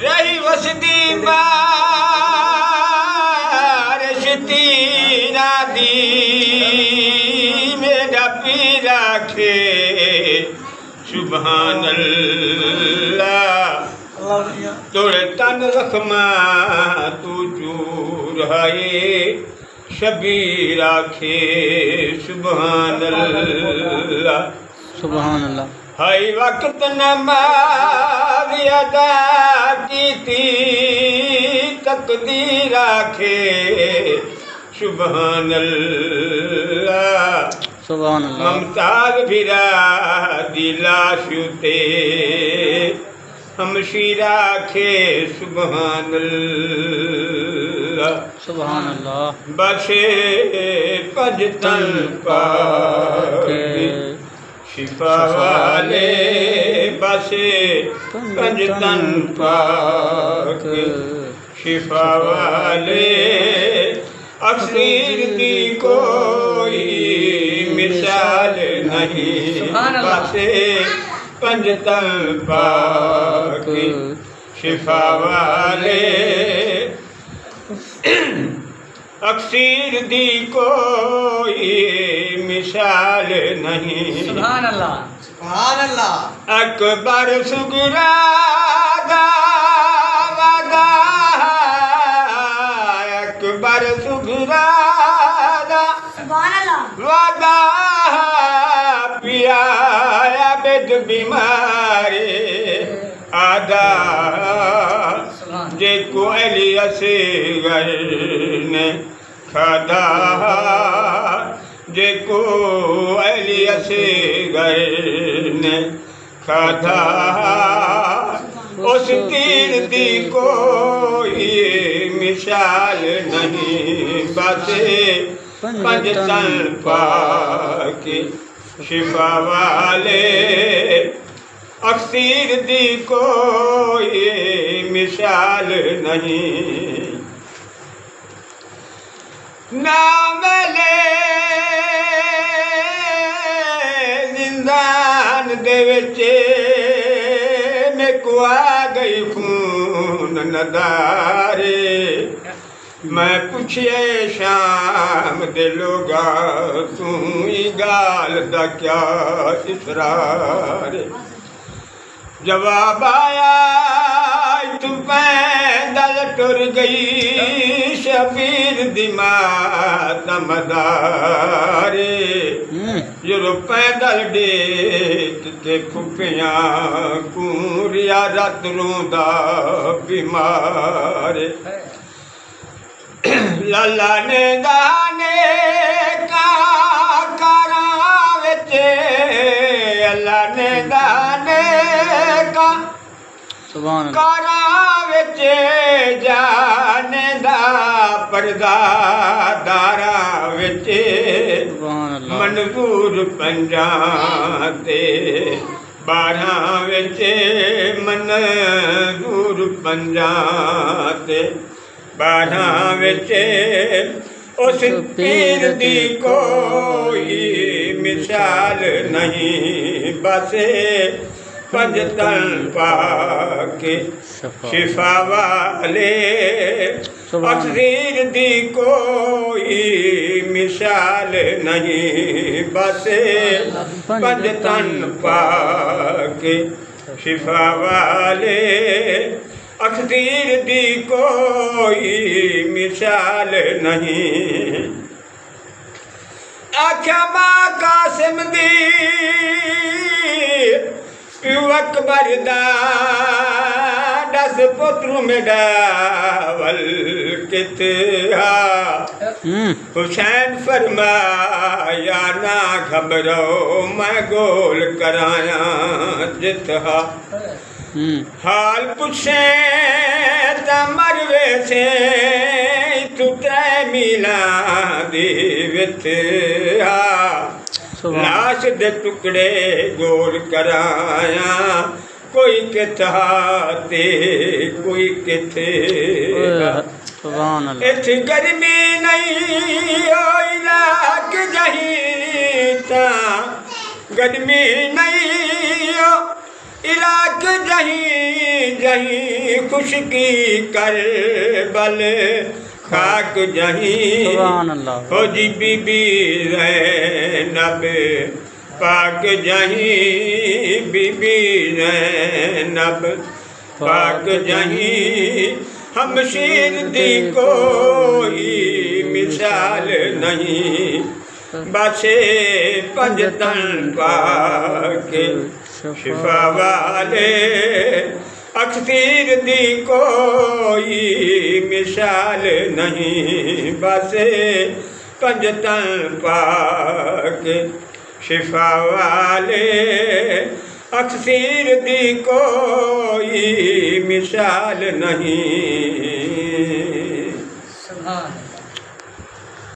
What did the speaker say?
रही वसदी बारिशती नादी मेरा पीरा खे सुभान अल्लाह तोड़े तन रखमा तू चूर है शबीरा खे सुभान अल्लाह सुभान अल्लाह। हर वक्त नमाज अदा की थी तकदीर आखे सुभान अल्लाह सुभान अल्लाह। ममताज भिरा दिला शुते हम शीरा खे सुभान अल्लाह सुभान अल्लाह। बसे पंजतन पाके शिफा वाले बसे पंजतन पाके शिफा वाले अक्सीर की कोई मिसाल नहीं बसे पंजतन पाके शिफा वाले अक्सीर दी कोई मिसाल नहीं सुभान अल्लाह सुभान अल्लाह। अकबर सुगरा वादा अकबर सुगरा सुभान अल्लाह वादा पिया बेद बीमारे आदा जे को एलियस घर ने खादा जे को एलियस घर ने खादा उस तीर दी कोई मिसाल नहीं बसे पंजतन पाके शिफा वाले अक्सीर दी कोई मिसाल नहीं नाम ले जिंदान दे विच मेको आ गई खून नदारे मैं पुछे शाम दे लोगा तू गाल दा क्या इसरार जवाब आया तू पैदल टुर गई शबीर दिमाग मदारे जो पैदल डेक के फुफिया कूरिया रत रोंदा बीमार लाला ने दाने का करा विच अल्लाह ने दाने का करा विच जाने दा पर्दा दारा विच मंजूर पंजा ते 12 विच मंजूर पंजा ते 12 विच उस पीर दी कोई मिसाल नहीं बसे पंजतन पाके शिफा वाले अक्सीर दी कोई मिसाल नहीं बसे पंजतन पाके शिफा वाले अक्सीर दी कोई मिसाल नहीं आख्या मां कासिम दी अकबर दा 10 पुत्र मेरा वल किता हुसैन फरमाया ना घबरो मैं गोल कराया जितहा हाल पुछे मरवे से तू 3 मीला दी विच लाश दे टुकड़े गोल कराया कोई किथा ते कोई किथे इत्थे गर्मी नहीं होई लाग जही गर्मी नहीं हो इलाक जहीं जहीं खुशकी कर बल खाक जहीं सुभान अल्लाह। हो जी बीबी ज़ैनब पाक जहीं बीबी ज़ैनब पाक जहीं हम शीर दी कोई मिसाल नहीं बसे पंजतन पाक शिफा वाले अक्सीर दी कोई मिसाल नहीं बसे पंजतन पाक शिफा वाले अक्सीर दी कोई मिसाल नहीं।